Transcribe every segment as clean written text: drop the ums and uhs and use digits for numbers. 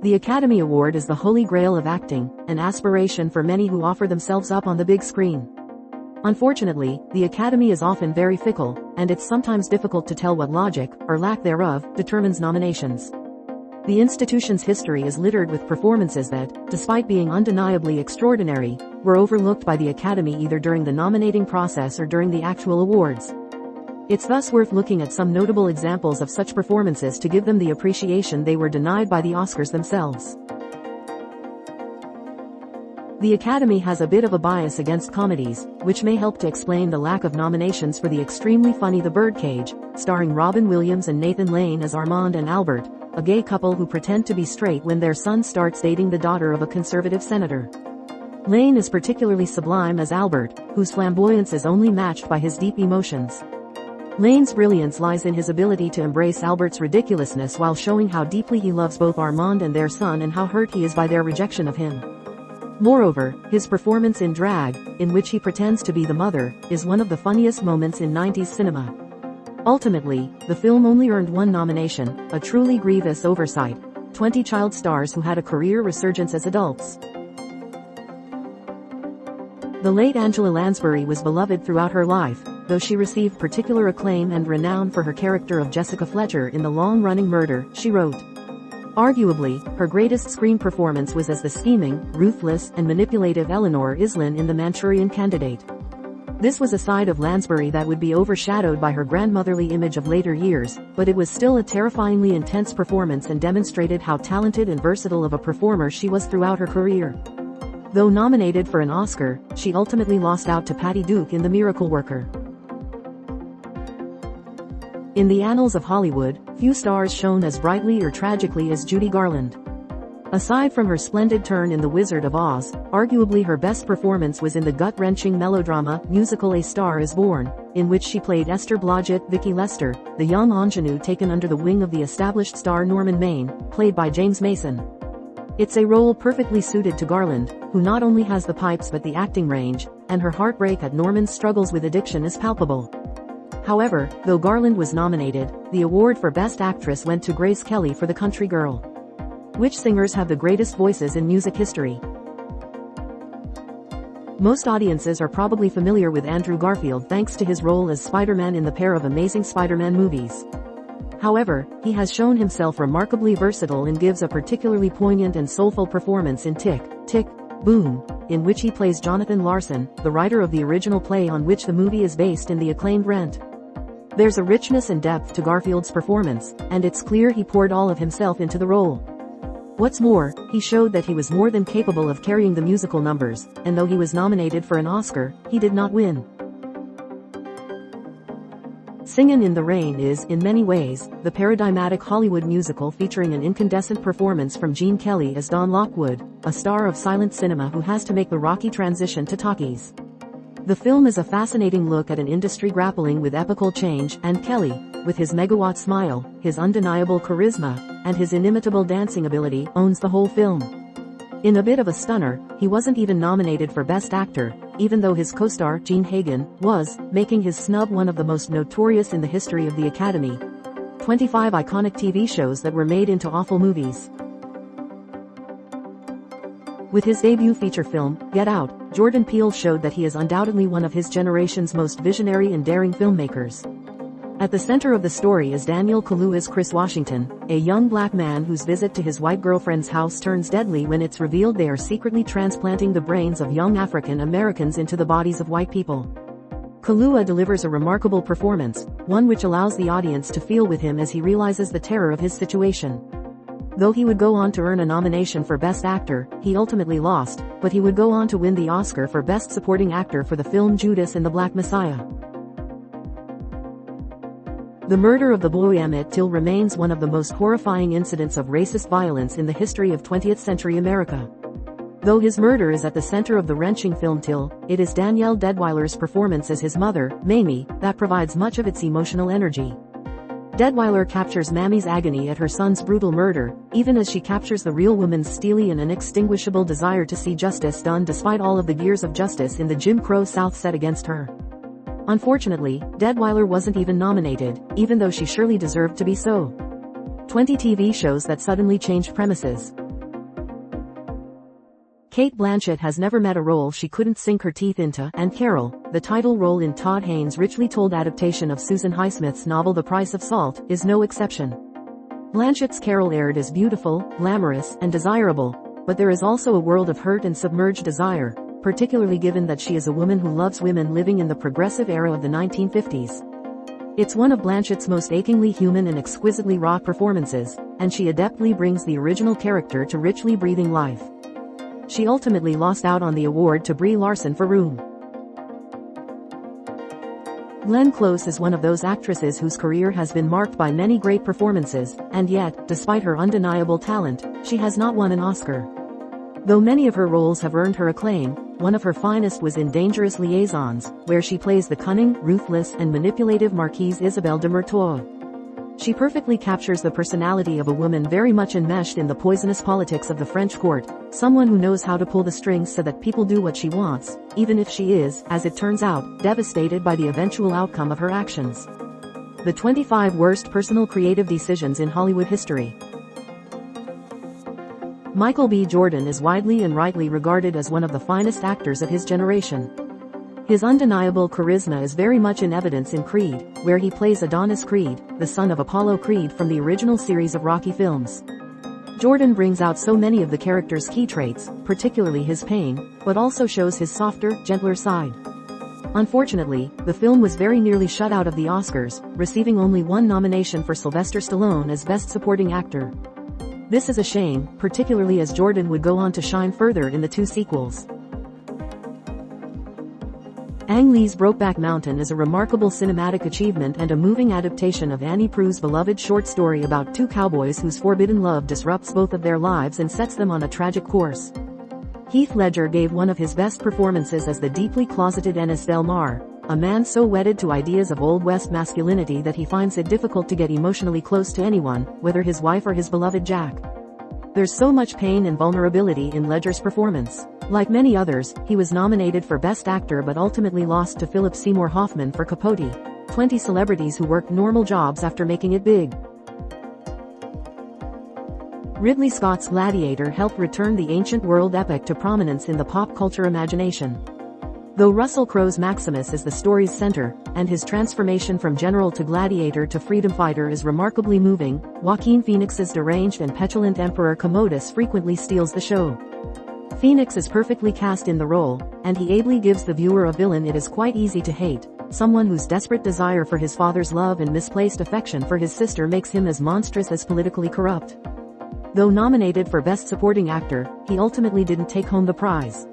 The Academy Award is the holy grail of acting, an aspiration for many who offer themselves up on the big screen. Unfortunately, the Academy is often very fickle, and it's sometimes difficult to tell what logic, or lack thereof, determines nominations. The institution's history is littered with performances that, despite being undeniably extraordinary, were overlooked by the Academy either during the nominating process or during the actual awards. It's thus worth looking at some notable examples of such performances to give them the appreciation they were denied by the Oscars themselves. The Academy has a bit of a bias against comedies, which may help to explain the lack of nominations for the extremely funny The Birdcage, starring Robin Williams and Nathan Lane as Armand and Albert, a gay couple who pretend to be straight when their son starts dating the daughter of a conservative senator. Lane is particularly sublime as Albert, whose flamboyance is only matched by his deep emotions. Lane's brilliance lies in his ability to embrace Albert's ridiculousness while showing how deeply he loves both Armand and their son and how hurt he is by their rejection of him. Moreover, his performance in Drag, in which he pretends to be the mother, is one of the funniest moments in 90s cinema. Ultimately, the film only earned one nomination, a truly grievous oversight: 20 child stars who had a career resurgence as adults. The late Angela Lansbury was beloved throughout her life, though she received particular acclaim and renown for her character of Jessica Fletcher in the long-running Murder, She Wrote. Arguably, her greatest screen performance was as the scheming, ruthless, and manipulative Eleanor Islin in The Manchurian Candidate. This was a side of Lansbury that would be overshadowed by her grandmotherly image of later years, but it was still a terrifyingly intense performance and demonstrated how talented and versatile of a performer she was throughout her career. Though nominated for an Oscar, she ultimately lost out to Patty Duke in The Miracle Worker. In the annals of Hollywood, few stars shone as brightly or tragically as Judy Garland. Aside from her splendid turn in The Wizard of Oz, arguably her best performance was in the gut-wrenching melodrama musical A Star is Born, in which she played Esther Blodgett Vicky Lester, the young ingenue taken under the wing of the established star Norman Maine, played by James Mason. It's a role perfectly suited to Garland, who not only has the pipes but the acting range, and her heartbreak at Norman's struggles with addiction is palpable. However, though Garland was nominated, the award for Best Actress went to Grace Kelly for The Country Girl. Which singers have the greatest voices in music history? Most audiences are probably familiar with Andrew Garfield thanks to his role as Spider-Man in the pair of Amazing Spider-Man movies. However, he has shown himself remarkably versatile and gives a particularly poignant and soulful performance in Tick, Tick, Boom, in which he plays Jonathan Larson, the writer of the original play on which the movie is based in the acclaimed Rent. There's a richness and depth to Garfield's performance, and it's clear he poured all of himself into the role. What's more, he showed that he was more than capable of carrying the musical numbers, and though he was nominated for an Oscar, he did not win. Singin' in the Rain is, in many ways, the paradigmatic Hollywood musical featuring an incandescent performance from Gene Kelly as Don Lockwood, a star of silent cinema who has to make the rocky transition to talkies. The film is a fascinating look at an industry grappling with epochal change, and Kelly, with his megawatt smile, his undeniable charisma, and his inimitable dancing ability, owns the whole film. In a bit of a stunner, he wasn't even nominated for Best Actor, even though his co-star, Gene Hagen, was, making his snub one of the most notorious in the history of the Academy. 25 iconic TV shows that were made into awful movies. With his debut feature film, Get Out, Jordan Peele showed that he is undoubtedly one of his generation's most visionary and daring filmmakers. At the center of the story is Daniel Kaluuya's Chris Washington, a young black man whose visit to his white girlfriend's house turns deadly when it's revealed they are secretly transplanting the brains of young African Americans into the bodies of white people. Kaluuya delivers a remarkable performance, one which allows the audience to feel with him as he realizes the terror of his situation. Though he would go on to earn a nomination for Best Actor, he ultimately lost, but he would go on to win the Oscar for Best Supporting Actor for the film Judas and the Black Messiah. The murder of the boy Emmett Till remains one of the most horrifying incidents of racist violence in the history of 20th century America. Though his murder is at the center of the wrenching film Till, it is Danielle Deadwyler's performance as his mother, Mamie, that provides much of its emotional energy. Deadwyler captures Mammy's agony at her son's brutal murder, even as she captures the real woman's steely and inextinguishable desire to see justice done despite all of the gears of justice in the Jim Crow South set against her. Unfortunately, Deadwyler wasn't even nominated, even though she surely deserved to be so. 20 TV shows that suddenly changed premises. Cate Blanchett has never met a role she couldn't sink her teeth into, and Carol, the title role in Todd Haynes' richly told adaptation of Susan Highsmith's novel The Price of Salt, is no exception. Blanchett's Carol Aird is beautiful, glamorous, and desirable, but there is also a world of hurt and submerged desire, particularly given that she is a woman who loves women living in the progressive era of the 1950s. It's one of Blanchett's most achingly human and exquisitely wrought performances, and she adeptly brings the original character to richly breathing life. She ultimately lost out on the award to Brie Larson for Room. Glenn Close is one of those actresses whose career has been marked by many great performances, and yet, despite her undeniable talent, she has not won an Oscar. Though many of her roles have earned her acclaim, one of her finest was in Dangerous Liaisons, where she plays the cunning, ruthless, and manipulative Marquise Isabelle de Merteuil. She perfectly captures the personality of a woman very much enmeshed in the poisonous politics of the French court, someone who knows how to pull the strings so that people do what she wants, even if she is, as it turns out, devastated by the eventual outcome of her actions. The 25 Worst Personal Creative Decisions in Hollywood History. Michael B. Jordan is widely and rightly regarded as one of the finest actors of his generation. His undeniable charisma is very much in evidence in Creed, where he plays Adonis Creed, the son of Apollo Creed from the original series of Rocky films. Jordan brings out so many of the character's key traits, particularly his pain, but also shows his softer, gentler side. Unfortunately, the film was very nearly shut out of the Oscars, receiving only one nomination for Sylvester Stallone as Best Supporting Actor. This is a shame, particularly as Jordan would go on to shine further in the two sequels. Ang Lee's Brokeback Mountain is a remarkable cinematic achievement and a moving adaptation of Annie Proulx's beloved short story about two cowboys whose forbidden love disrupts both of their lives and sets them on a tragic course. Heath Ledger gave one of his best performances as the deeply closeted Ennis Del Mar, a man so wedded to ideas of Old West masculinity that he finds it difficult to get emotionally close to anyone, whether his wife or his beloved Jack. There's so much pain and vulnerability in Ledger's performance. Like many others, he was nominated for Best Actor but ultimately lost to Philip Seymour Hoffman for Capote, 20 celebrities who worked normal jobs after making it big. Ridley Scott's Gladiator helped return the ancient world epic to prominence in the pop culture imagination. Though Russell Crowe's Maximus is the story's center, and his transformation from general to gladiator to freedom fighter is remarkably moving, Joaquin Phoenix's deranged and petulant Emperor Commodus frequently steals the show. Phoenix is perfectly cast in the role, and he ably gives the viewer a villain it is quite easy to hate, someone whose desperate desire for his father's love and misplaced affection for his sister makes him as monstrous as politically corrupt. Though nominated for Best Supporting Actor, he ultimately didn't take home the prize.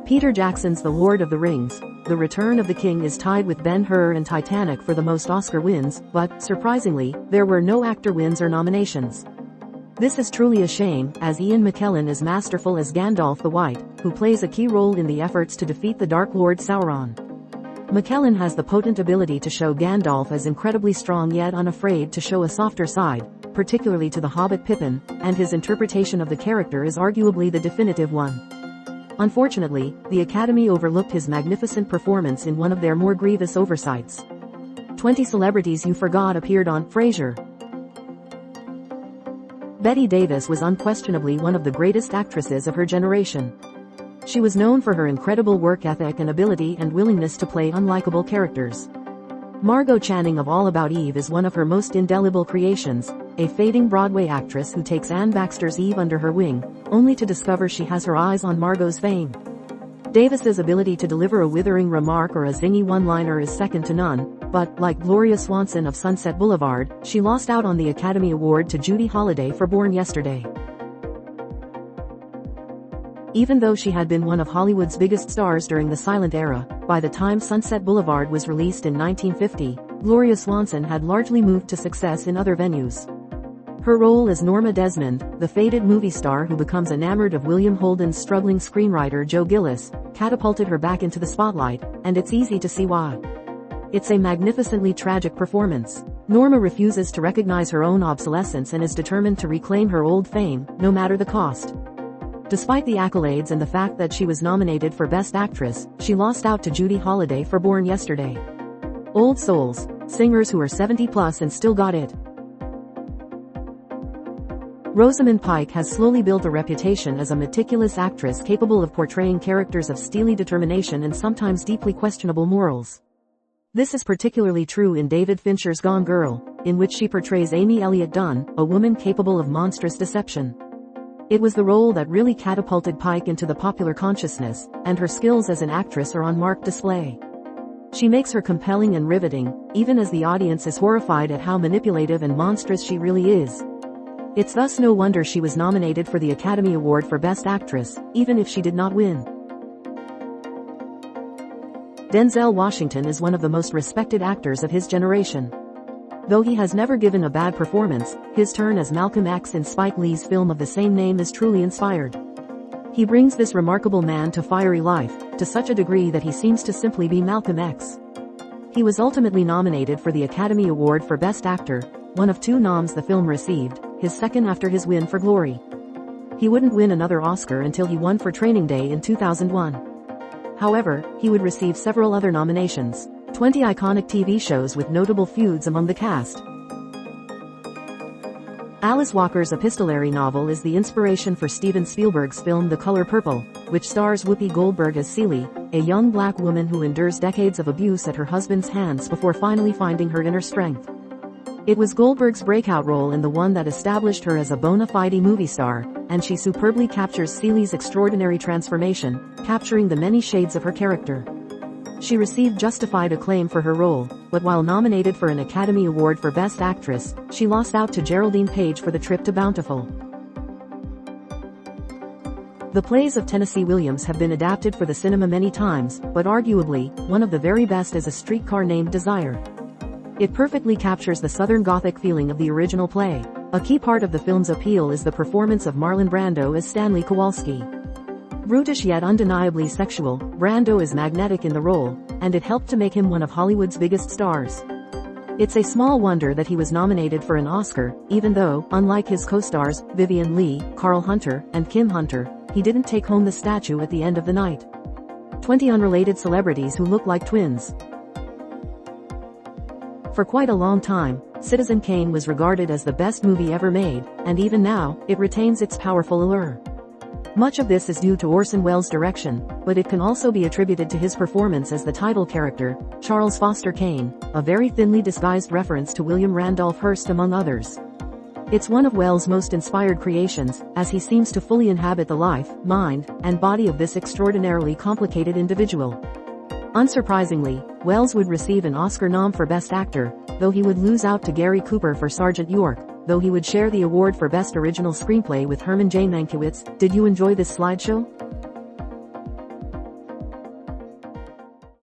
Peter Jackson's The Lord of the Rings, The Return of the King is tied with Ben-Hur and Titanic for the most Oscar wins, but, surprisingly, there were no actor wins or nominations. This is truly a shame, as Ian McKellen is masterful as Gandalf the White, who plays a key role in the efforts to defeat the Dark Lord Sauron. McKellen has the potent ability to show Gandalf as incredibly strong yet unafraid to show a softer side, particularly to the Hobbit Pippin, and his interpretation of the character is arguably the definitive one. Unfortunately, the Academy overlooked his magnificent performance in one of their more grievous oversights. 20 celebrities you forgot appeared on Frasier. Bette Davis was unquestionably one of the greatest actresses of her generation. She was known for her incredible work ethic and ability and willingness to play unlikable characters. Margot Channing of All About Eve is one of her most indelible creations, a fading Broadway actress who takes Anne Baxter's Eve under her wing, only to discover she has her eyes on Margot's fame. Davis's ability to deliver a withering remark or a zingy one-liner is second to none, but, like Gloria Swanson of Sunset Boulevard, she lost out on the Academy Award to Judy Holliday for Born Yesterday. Even though she had been one of Hollywood's biggest stars during the silent era, by the time Sunset Boulevard was released in 1950, Gloria Swanson had largely moved to success in other venues. Her role as Norma Desmond, the faded movie star who becomes enamored of William Holden's struggling screenwriter Joe Gillis, catapulted her back into the spotlight, and it's easy to see why. It's a magnificently tragic performance. Norma refuses to recognize her own obsolescence and is determined to reclaim her old fame, no matter the cost. Despite the accolades and the fact that she was nominated for Best Actress, she lost out to Judy Holliday for Born Yesterday. Old souls, singers who are 70 plus and still got it. Rosamund Pike has slowly built a reputation as a meticulous actress capable of portraying characters of steely determination and sometimes deeply questionable morals. This is particularly true in David Fincher's Gone Girl, in which she portrays Amy Elliott Dunn, a woman capable of monstrous deception. It was the role that really catapulted Pike into the popular consciousness, and her skills as an actress are on marked display. She makes her compelling and riveting, even as the audience is horrified at how manipulative and monstrous she really is. It's thus no wonder she was nominated for the Academy Award for Best Actress, even if she did not win. Denzel Washington is one of the most respected actors of his generation. Though he has never given a bad performance, his turn as Malcolm X in Spike Lee's film of the same name is truly inspired. He brings this remarkable man to fiery life, to such a degree that he seems to simply be Malcolm X. He was ultimately nominated for the Academy Award for Best Actor, one of 2 noms the film received, his second after his win for Glory. He wouldn't win another Oscar until he won for Training Day in 2001. However, he would receive several other nominations, 20 iconic TV shows with notable feuds among the cast. Alice Walker's epistolary novel is the inspiration for Steven Spielberg's film The Color Purple, which stars Whoopi Goldberg as Celie, a young black woman who endures decades of abuse at her husband's hands before finally finding her inner strength. It was Goldberg's breakout role and the one that established her as a bona fide movie star, and she superbly captures Celie's extraordinary transformation, capturing the many shades of her character. She received justified acclaim for her role, but while nominated for an Academy Award for Best Actress, she lost out to Geraldine Page for The Trip to Bountiful. The plays of Tennessee Williams have been adapted for the cinema many times, but arguably, one of the very best is A Streetcar Named Desire. It perfectly captures the Southern Gothic feeling of the original play. A key part of the film's appeal is the performance of Marlon Brando as Stanley Kowalski. Brutish yet undeniably sexual, Brando is magnetic in the role, and it helped to make him one of Hollywood's biggest stars. It's a small wonder that he was nominated for an Oscar, even though, unlike his co-stars, Vivien Leigh, Carl Hunter, and Kim Hunter, he didn't take home the statue at the end of the night. 20 unrelated celebrities who look like twins. For quite a long time, Citizen Kane was regarded as the best movie ever made, and even now, it retains its powerful allure. Much of this is due to Orson Welles' direction, but it can also be attributed to his performance as the title character, Charles Foster Kane, a very thinly disguised reference to William Randolph Hearst among others. It's one of Welles' most inspired creations, as he seems to fully inhabit the life, mind, and body of this extraordinarily complicated individual. Unsurprisingly, Welles would receive an Oscar nom for Best Actor, though he would lose out to Gary Cooper for Sergeant York, though he would share the award for Best Original Screenplay with Herman J. Mankiewicz. Did you enjoy this slideshow?